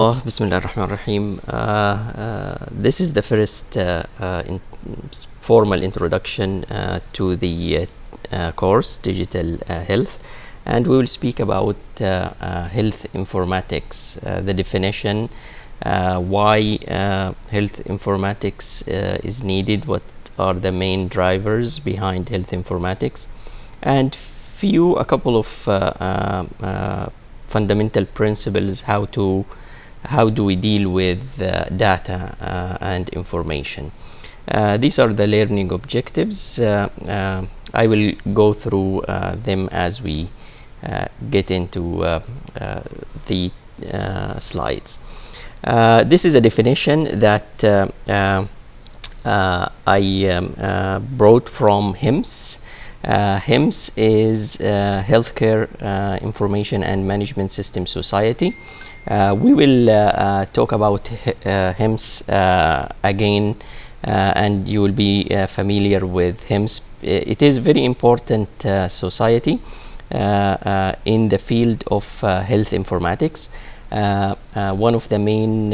Bismillah ar-Rahman ar-Rahim. This is the first formal introduction to the course Digital Health, and we will speak about health informatics, the definition, why health informatics is needed, what are the main drivers behind health informatics, and a couple of fundamental principles how do we deal with data and information. These are the learning objectives. I will go through them as we get into the slides. This is a definition that I brought from HIMSS. HIMSS is Healthcare Information and Management System Society. We will talk about HIMSS again, and you will be familiar with HIMSS. It is a very important society in the field of health informatics. One of the main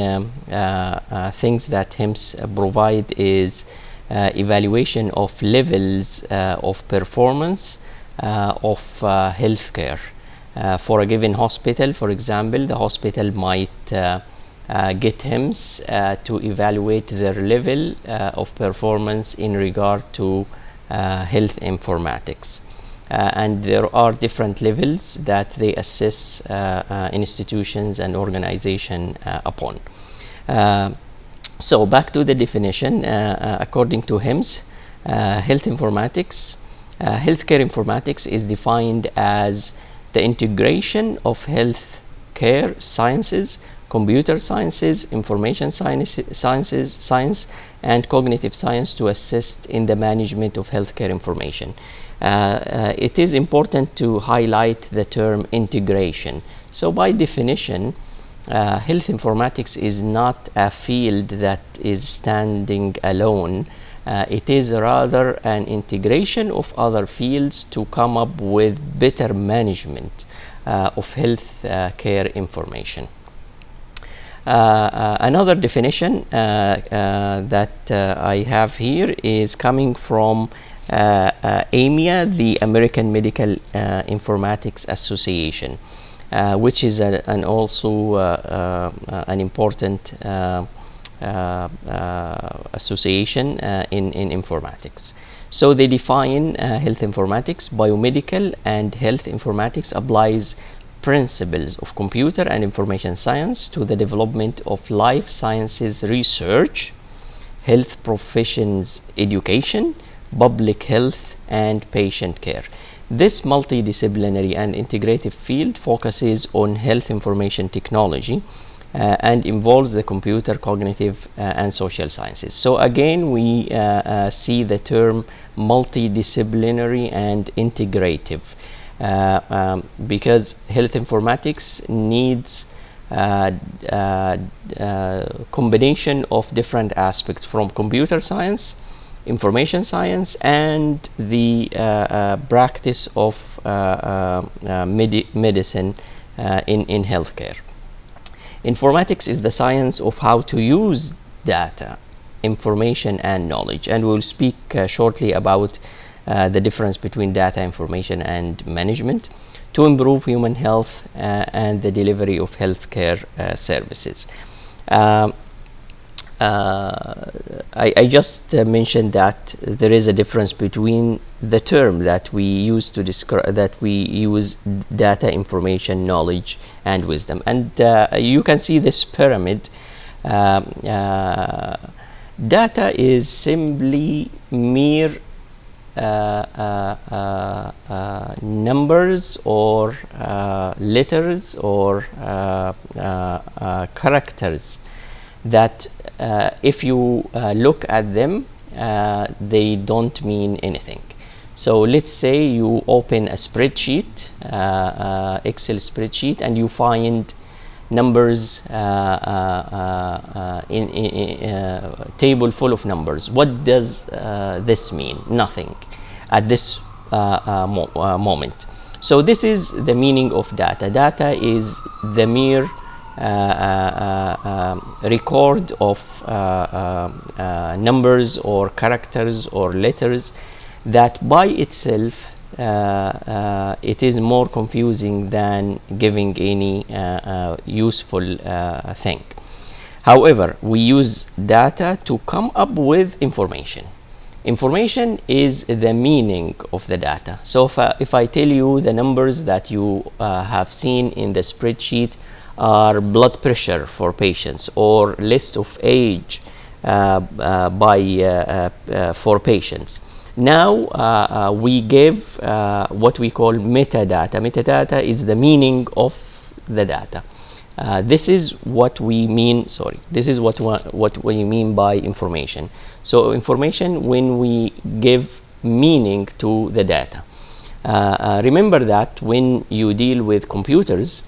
things that HIMSS provide is evaluation of levels of performance of healthcare. For a given hospital, for example, the hospital might get HIMSS to evaluate their level of performance in regard to health informatics. And there are different levels that they assess institutions and organization upon. So back to the definition. According to HIMSS, healthcare informatics is defined as the integration of healthcare sciences, computer sciences, information science, and cognitive science to assist in the management of healthcare information. It is important to highlight the term integration. So by definition, health informatics is not a field that is standing alone. It is rather an integration of other fields to come up with better management of health care information. Another definition that I have here is coming from AMIA, the American Medical Informatics Association, which is an important association in informatics. So they define health informatics. Biomedical and health informatics applies principles of computer and information science to the development of life sciences research, health professions education, public health, and patient care. This multidisciplinary and integrative field focuses on health information technology and involves the computer, cognitive, and social sciences. So again, we see the term multidisciplinary and integrative because health informatics needs combination of different aspects from computer science, information science, and the practice of medicine in healthcare. Informatics is the science of how to use data, information, and knowledge, and we'll speak shortly about the difference between data, information, and management to improve human health and the delivery of healthcare services. I just mentioned that there is a difference between the term that we use to describe data, information, knowledge, and wisdom. And you can see this pyramid. Data is simply mere numbers or letters or characters that if you look at them, they don't mean anything. So let's say you open a spreadsheet, Excel spreadsheet, and you find numbers in a table full of numbers. What does this mean? Nothing at this moment. So this is the meaning of data. Data is the mere record of numbers or characters or letters that by itself it is more confusing than giving any useful thing. However, we use data to come up with information. Information is the meaning of the data. So if I tell you the numbers that you have seen in the spreadsheet are blood pressure for patients or list of age for patients. Now we give what we call metadata. Metadata is the meaning of the data. This is what we mean. This is what we mean by information. So information, when we give meaning to the data. Remember that when you deal with computers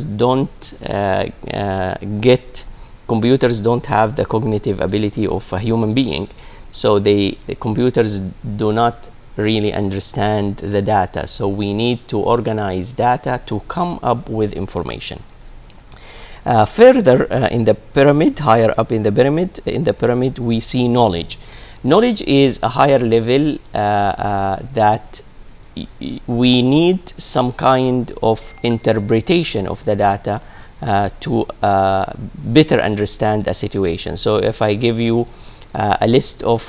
don't computers don't have the cognitive ability of a human being. So the computers do not really understand the data. So we need to organize data to come up with information. Further in the pyramid, higher up in the pyramid, we see knowledge. Knowledge is a higher level that we need some kind of interpretation of the data to better understand a situation. So if I give you a list of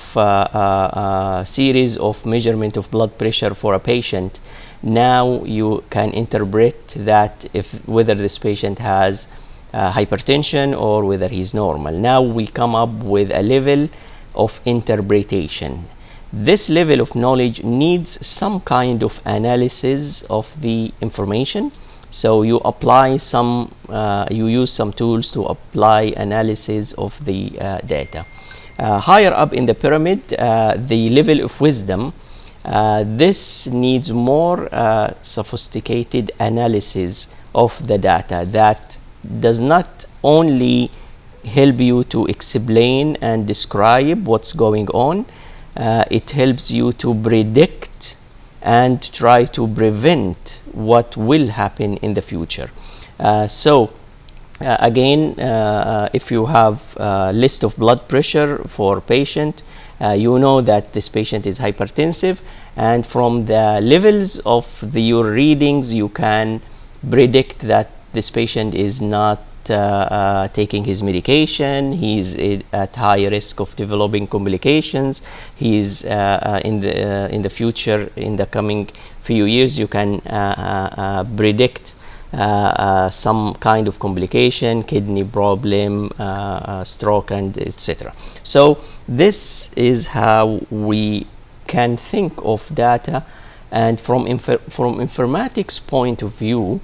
series of measurement of blood pressure for a patient, now you can interpret that whether this patient has hypertension or whether he's normal. Now we come up with a level of interpretation. This level of knowledge needs some kind of analysis of the information. So you apply you use some tools to apply analysis of the data. Higher up in the pyramid, the level of wisdom, this needs more sophisticated analysis of the data that does not only help you to explain and describe what's going on, it helps you to predict and try to prevent what will happen in the future. Again, if you have a list of blood pressure for patient, you know that this patient is hypertensive, and from the levels of your readings you can predict that this patient is not taking his medication, he's at high risk of developing complications, he's in the future, in the coming few years, you can predict some kind of complication, kidney problem, stroke, and etc. So this is how we can think of data, and from informatics point of view,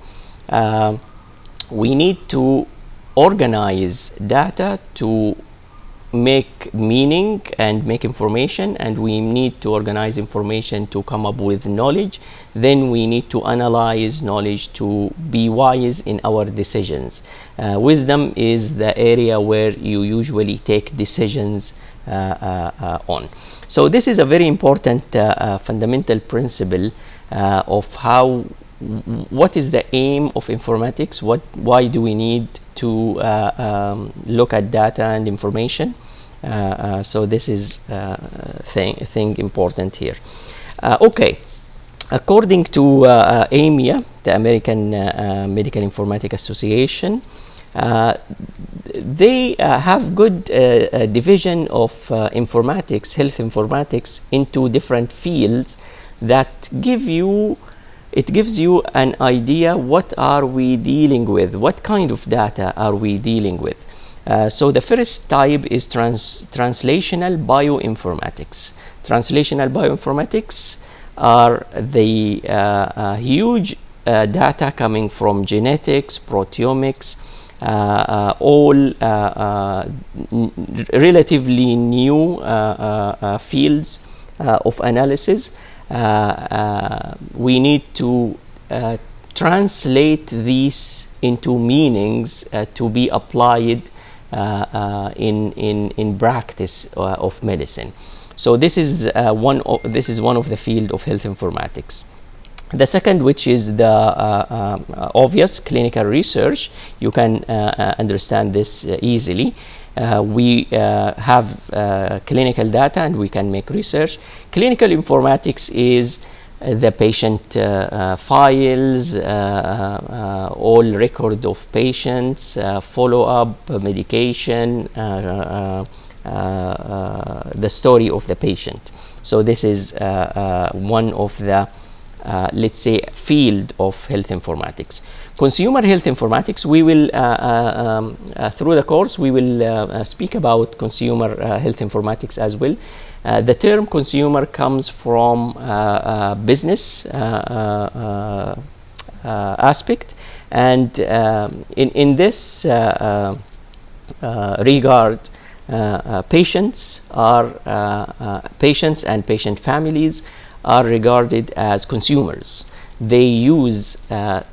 we need to organize data to make meaning and make information, and we need to organize information to come up with knowledge. Then we need to analyze knowledge to be wise in our decisions. Wisdom is the area where you usually take decisions on. So this is a very important fundamental principle of what is the aim of informatics, why do we need to look at data and information. So this is thing important here. Okay, according to AMIA, the American Medical Informatics Association, they have good division of informatics, health informatics, into different fields that gives you an idea what are we dealing with, what kind of data are we dealing with. So the first type is translational bioinformatics. Translational bioinformatics are the huge data coming from genetics, proteomics, all relatively new fields of analysis. We need to translate these into meanings to be applied in practice of medicine. So this is one of the field of health informatics. The second, which is the obvious clinical research, you can understand this easily. We have clinical data and we can make research. Clinical informatics is the patient files, all record of patients, follow-up, medication, the story of the patient. So this is one of the let's say field of health informatics. Consumer health informatics, we will through the course we will speak about consumer health informatics as well. The term consumer comes from business aspect, and in this regard, patients and patient families are regarded as consumers. They use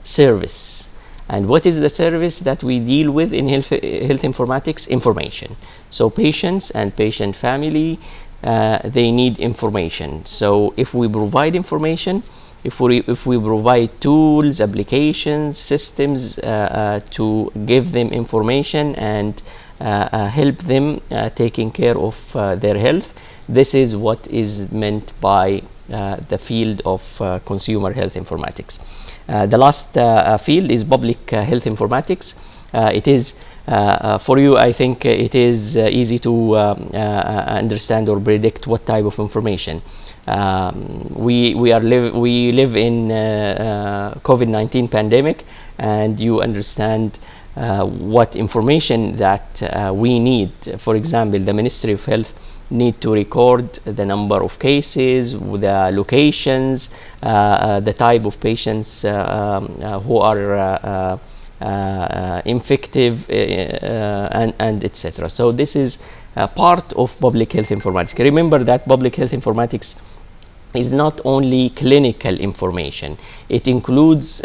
service. And what is the service that we deal with in health informatics? Information. So patients and patient family, they need information. So if we provide information, if we provide tools, applications, systems to give them information and help them taking care of their health, this is what is meant by the field of consumer health informatics. The last field is public health informatics. It is for you, I think it is easy to understand or predict what type of information. We live in COVID-19 pandemic, and you understand what information that we need. For example, the Ministry of Health need to record the number of cases, the locations, the type of patients who are infective, and etc. So this is part of public health informatics. Remember that public health informatics is not only clinical information. It includes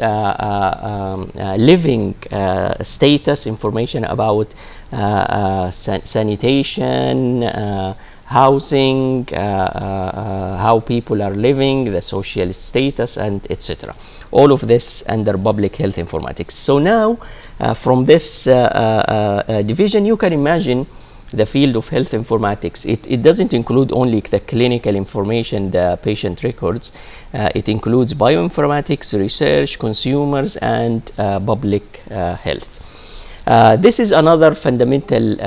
living status information about sanitation, housing, how people are living, the social status, and etc. All of this under public health informatics. So now, from this division, you can imagine the field of health informatics. It doesn't include only the clinical information, the patient records. It includes bioinformatics, research, consumers, and public health. This is another fundamental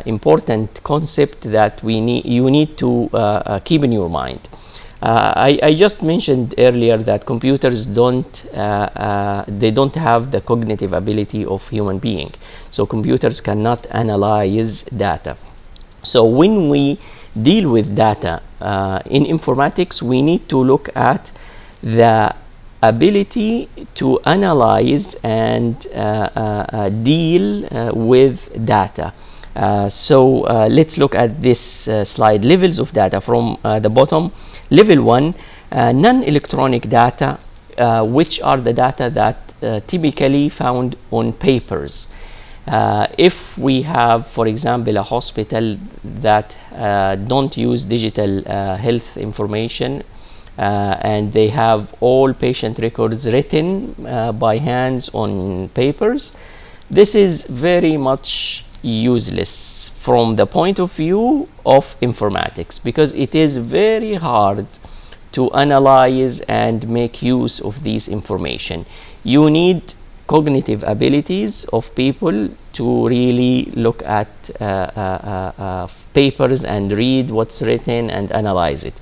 important concept that you need to keep in your mind. I just mentioned earlier that computers don't have the cognitive ability of human being, so computers cannot analyze data. So when we deal with data in informatics, we need to look at the ability to analyze and deal with data. So let's look at this slide. Levels of data from the bottom. Level 1, non-electronic data, which are the data that typically found on papers. If we have, for example, a hospital that don't use digital health information, and they have all patient records written by hands on papers, this is very much useless from the point of view of informatics, because it is very hard to analyze and make use of this information. You need cognitive abilities of people to really look at papers and read what's written and analyze it.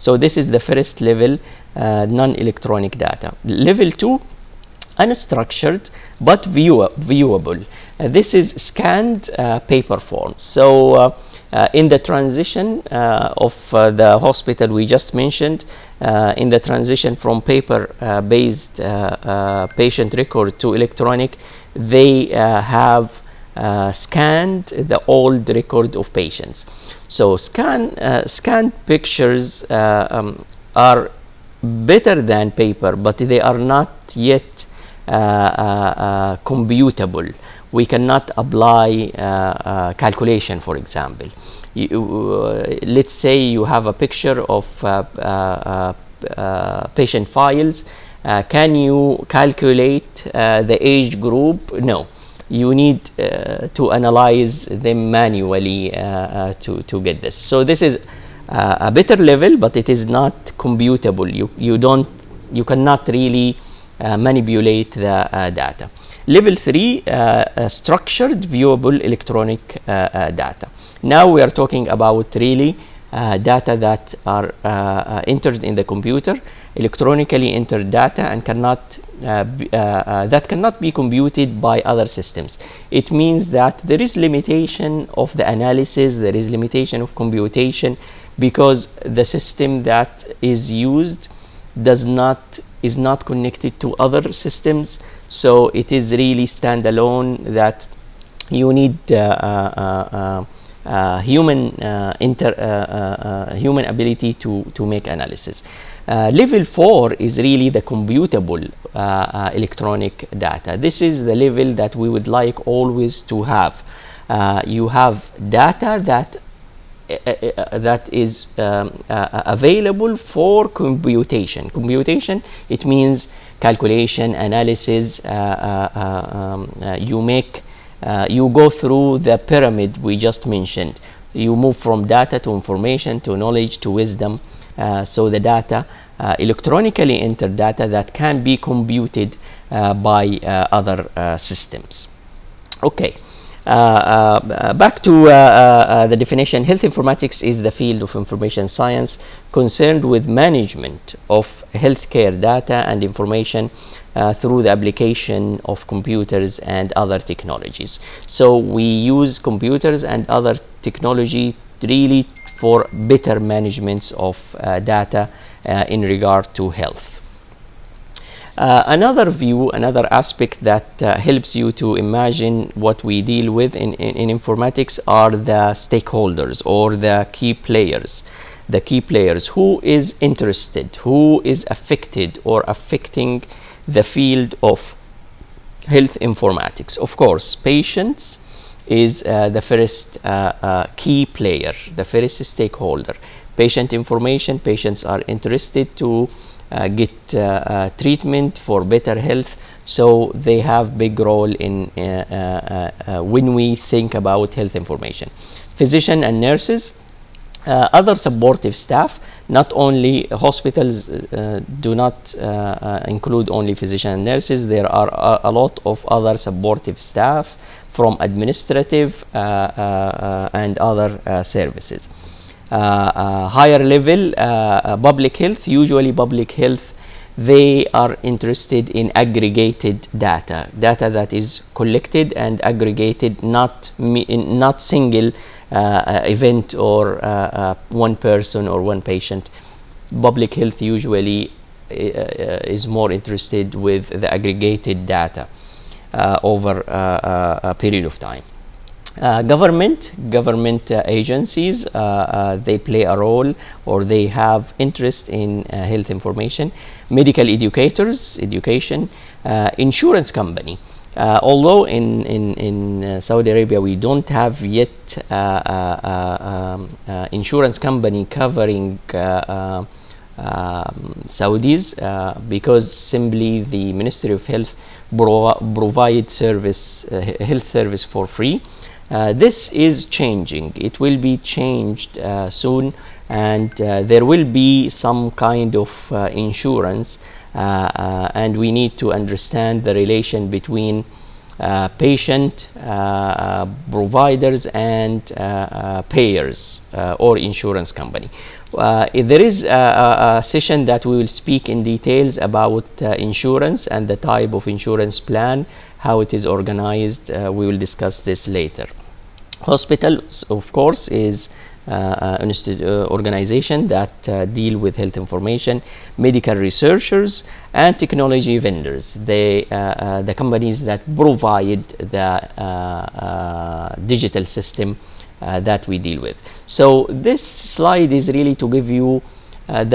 So this is the first level, non-electronic data. Level 2, unstructured but viewable. This is scanned paper form. So in the transition of the hospital we just mentioned, in the transition from paper-based patient record to electronic, they have scanned the old record of patients. So scanned pictures are better than paper, but they are not yet computable. We cannot apply calculation, for example. Let's say you have a picture of patient files. Can you calculate the age group? No, you need to analyze them manually to get this. So this is a better level, but it is not computable. You cannot really manipulate the data. Level 3, structured viewable electronic data. Now we are talking about really data that are entered in the computer, electronically entered data, and that cannot be computed by other systems. It means that there is limitation of the analysis, there is limitation of computation, because the system that is used is not connected to other systems. So it is really standalone, that you need human ability to make analysis. Level 4 is really the computable electronic data. This is the level that we would like always to have. You have data that is available for computation. Computation, it means calculation, analysis. You go through the pyramid we just mentioned. You move from data to information to knowledge to wisdom. So the data, electronically entered data that can be computed by other systems. Okay. Back to the definition. Health informatics is the field of information science concerned with management of healthcare data and information through the application of computers and other technologies. So we use computers and other technology really for better management of data in regard to health. Another view, another aspect that helps you to imagine what we deal with in informatics are the stakeholders, or the key players. The key players, who is interested, who is affected or affecting the field of health informatics. Of course, patients is the first key player, the first stakeholder. Patient information, patients are interested to get treatment for better health, so they have big role in when we think about health information. Physician and nurses, other supportive staff. Not only hospitals do not include only physician and nurses. There are a lot of other supportive staff from administrative and other services. Higher level, public health. Usually public health, they are interested in aggregated data that is collected and aggregated, not single event or one person or one patient. Public health usually is more interested with the aggregated data over a period of time. Government agencies, they play a role, or they have interest in health information. Medical education, insurance company. Although in Saudi Arabia we don't have yet insurance company covering Saudis, because simply the Ministry of Health provide health service for free. This is changing. It will be changed soon, and there will be some kind of insurance, and we need to understand the relation between patient, providers, and payers or insurance company. There is a session that we will speak in details about insurance and the type of insurance plan, how it is organized. We will discuss this later. Hospitals, of course, is an organization that deal with health information. Medical researchers and technology vendors, the companies that provide the digital system that we deal with. So this slide is really to give you how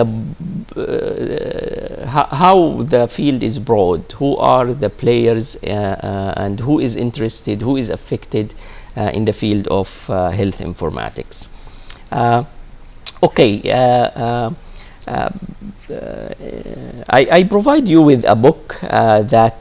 the field is broad, who are the players, and who is interested, who is affected in the field of health informatics. I provide you with a book that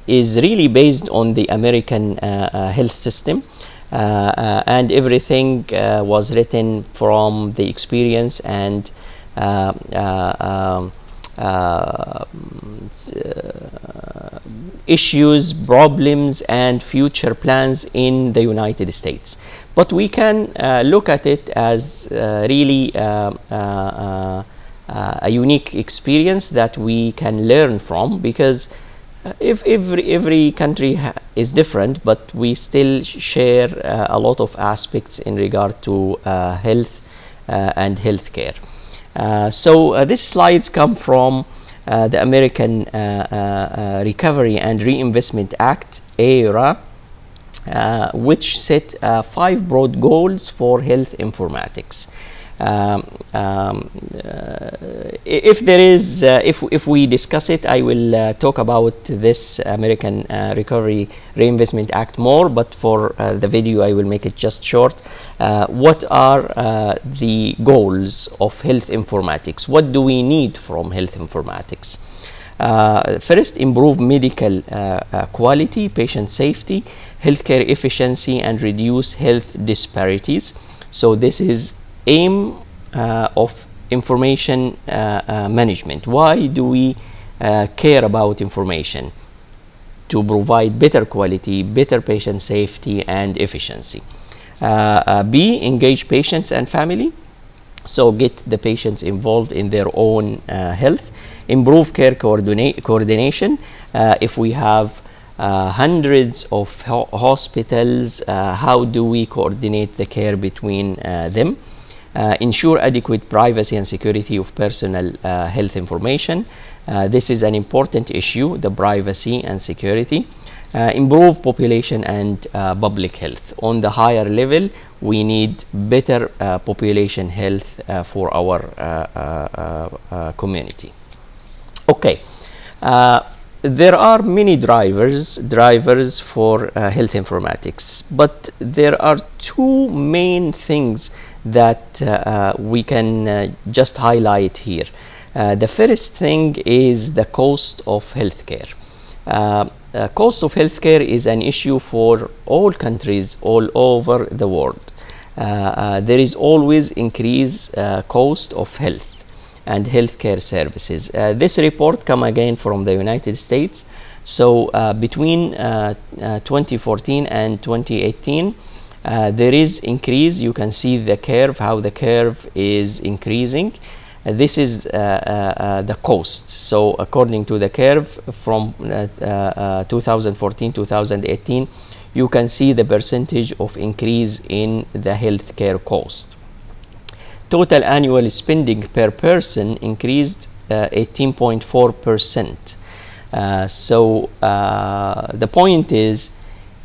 is really based on the American health system, and everything was written from the experience and uh, uh, uh, issues, problems, and future plans in the United States. But we can look at it as really a unique experience that we can learn from, because if every country is different, but we still share a lot of aspects in regard to health and healthcare. These slides come from the American Recovery and Reinvestment Act, ARA, which set 5 broad goals for health informatics. If there is, if we discuss it, I will talk about this American Recovery Reinvestment Act more, but for the video I will make it just short. What are the goals of health informatics? What do we need from health informatics? First, improve medical quality, patient safety, healthcare efficiency, and reduce health disparities. So this is aim of information management. Why do we care about information? To provide better quality, better patient safety, and efficiency. B, engage patients and family. So get the patients involved in their own health. Improve care coordination. If we have hundreds of hospitals, how do we coordinate the care between them? Ensure adequate privacy and security of personal health information. This is an important issue, the privacy and security. Improve population and public health. On the higher level, we need better population health for our community. Okay. There are many drivers for health informatics, but there are 2 main things that we can just highlight here. The first thing is the cost of healthcare. Cost of healthcare is an issue for all countries all over the world. There is always increased cost of health and healthcare services. This report come again from the United States. So between 2014 and 2018, there is increase. You can see the curve, how the curve is increasing. This is the cost. So according to the curve from 2014 2018, you can see the percentage of increase in the healthcare cost. Total annual spending per person increased 18.4%. The point is,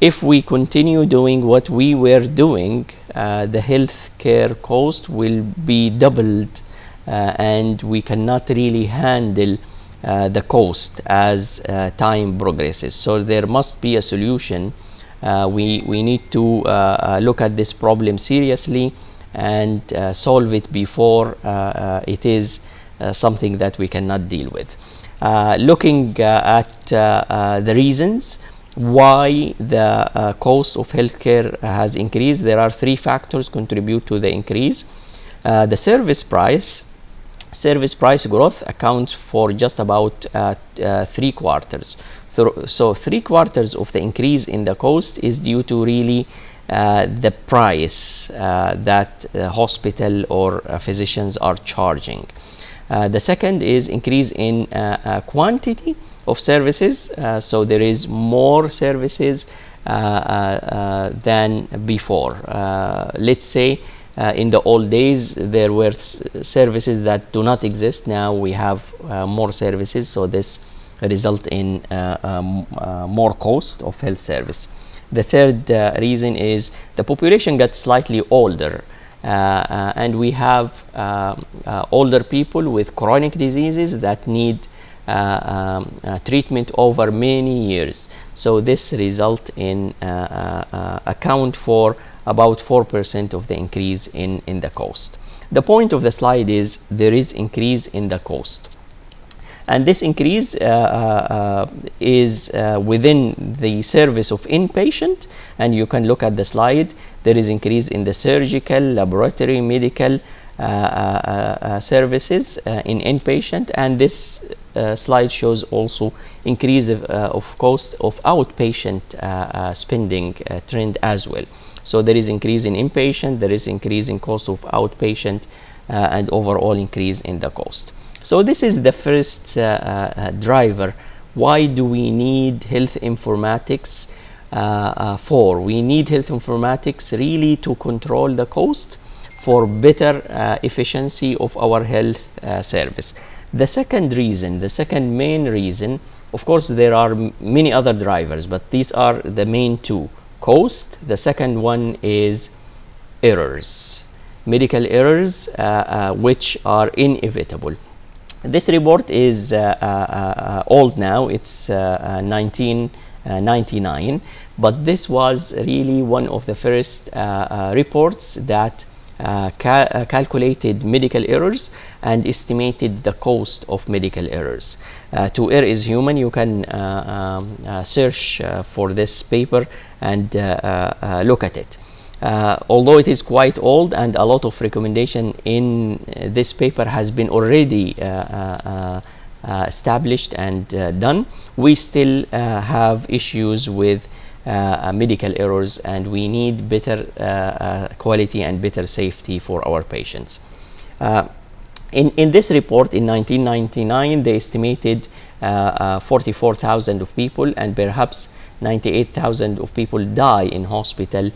if we continue doing what we were doing, the healthcare cost will be doubled, and we cannot really handle the cost as time progresses. So there must be a solution. We need to look at this problem seriously and solve it before it is something that we cannot deal with. Looking at the reasons why the cost of healthcare has increased, there are 3 factors contribute to the increase. The service price growth accounts for just about 3 quarters. So 3 quarters of the increase in the cost is due to really the price that hospital or physicians are charging. The second is increase in quantity of services. So there is more services than before. Let's say in the old days there were services that do not exist. Now we have more services, so this result in more cost of health service. The third reason is the population got slightly older, and we have older people with chronic diseases that need treatment over many years. So this result in account for about 4% of the increase in the cost. The point of the slide is there is increase in the cost. And this increase is within the service of inpatient, and you can look at the slide. There is increase in the surgical, laboratory, medical services in inpatient, and this slide shows also increase of cost of outpatient spending trend as well. So there is increase in inpatient, there is increase in cost of outpatient, and overall increase in the cost. So this is the first driver. Why do we need health informatics for? We need health informatics really to control the cost for better efficiency of our health service. The second reason, the second main reason, of course there are many other drivers, but these are the main two. Cost. The second one is errors, medical errors, which are inevitable. This report is old now, it's 1999, but this was really one of the first reports that calculated medical errors and estimated the cost of medical errors. To err is human. You can search for this paper and look at it. Although it is quite old and a lot of recommendation in this paper has been already established and done, we still have issues with medical errors, and we need better quality and better safety for our patients. In this report in 1999, they estimated 44,000 of people, and perhaps 98,000 of people die in hospital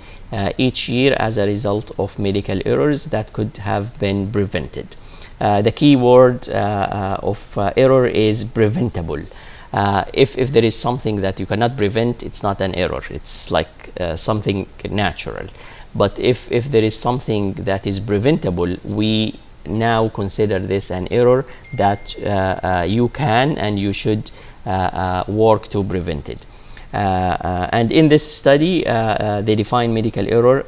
each year as a result of medical errors that could have been prevented. The key word of error is preventable. If there is something that you cannot prevent, it's not an error. It's like something natural. But if there is something that is preventable, we now consider this an error that you can and you should work to prevent it. And in this study, they define medical error.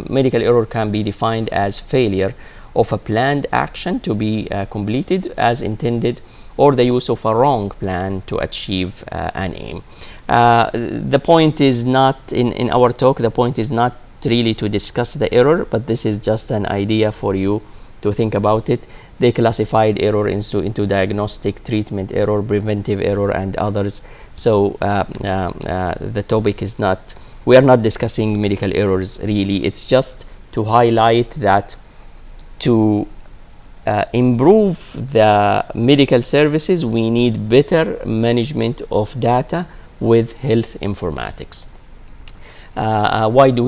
Medical error can be defined as failure of a planned action to be completed as intended, or the use of a wrong plan to achieve an aim. The point is not, in our talk, the point is not really to discuss the error, but this is just an idea for you to think about it. They classified error into diagnostic, treatment error, preventive error, and others. So the topic is not, we are not discussing medical errors really. It's just to highlight that to improve the medical services, we need better management of data with health informatics. Why do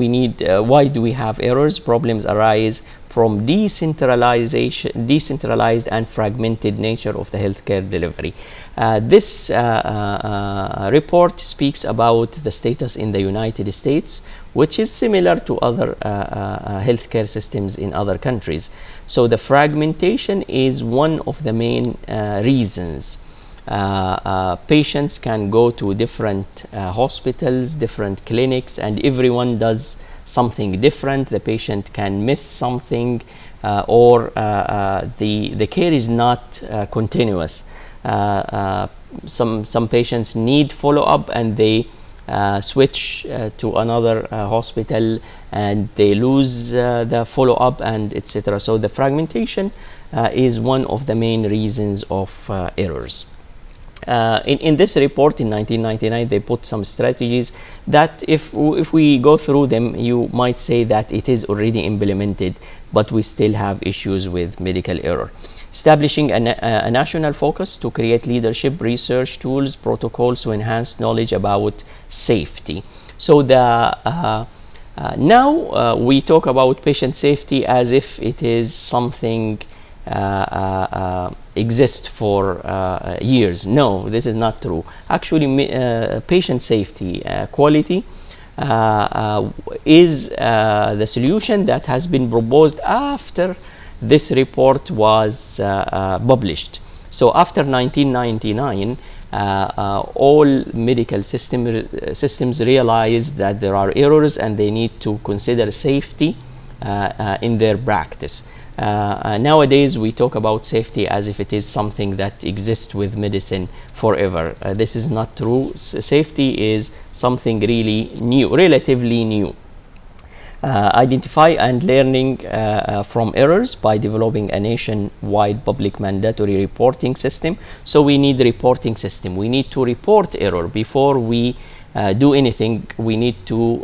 we have errors? Problems arise from decentralized and fragmented nature of the healthcare delivery. This report speaks about the status in the United States, which is similar to other healthcare systems in other countries. So the fragmentation is one of the main reasons. Patients can go to different hospitals, different clinics, and everyone does something different. The patient can miss something, or the care is not continuous. Some patients need follow-up, and they switch to another hospital, and they lose the follow-up, and etc. So the fragmentation is one of the main reasons of errors. In this report in 1999, they put some strategies that if we go through them, you might say that it is already implemented, but we still have issues with medical error. Establishing a national focus to create leadership, research tools, protocols to enhance knowledge about safety. So now we talk about patient safety as if it is something exist for years. No, this is not true. Actually, patient safety quality is the solution that has been proposed after this report was published. So after 1999, all medical systems realized that there are errors and they need to consider safety in their practice. Nowadays we talk about safety as if it is something that exists with medicine forever. This is not true. Safety is something really new, relatively new. Identify and learning from errors by developing a nationwide public mandatory reporting system. So we need a reporting system. We need to report error before we do anything. We need to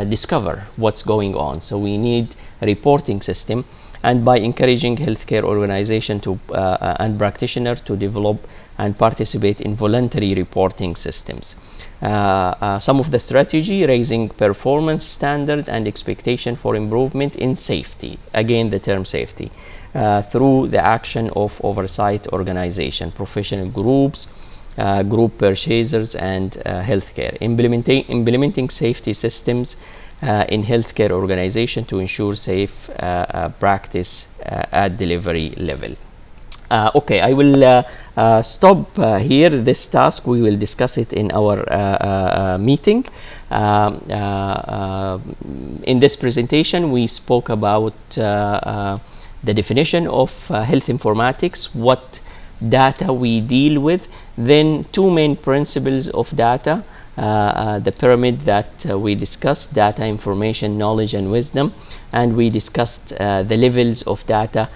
discover what's going on. So we need a reporting system, and by encouraging healthcare organization to and practitioner to develop and participate in voluntary reporting systems. Some of the strategy: raising performance standard and expectation for improvement in safety. Again, the term safety through the action of oversight organization, professional groups, group purchasers, and healthcare. Implementing safety systems in healthcare organization to ensure safe practice at delivery level. Okay, I will stop here this task. We will discuss it in our meeting. In this presentation, we spoke about the definition of health informatics, what data we deal with, then two main principles of data, the pyramid that we discussed: data, information, knowledge, and wisdom. And we discussed the levels of data,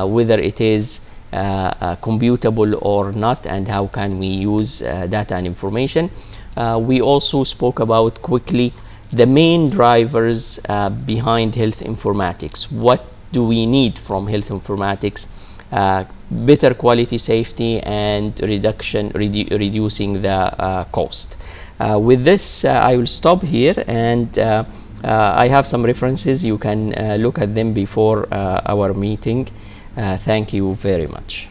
whether it is computable or not, and how can we use data and information. We also spoke about quickly the main drivers behind health informatics. What do we need from health informatics? Better quality, safety, and reducing the cost. With this, I will stop here, and I have some references. You can look at them before our meeting. Thank you very much.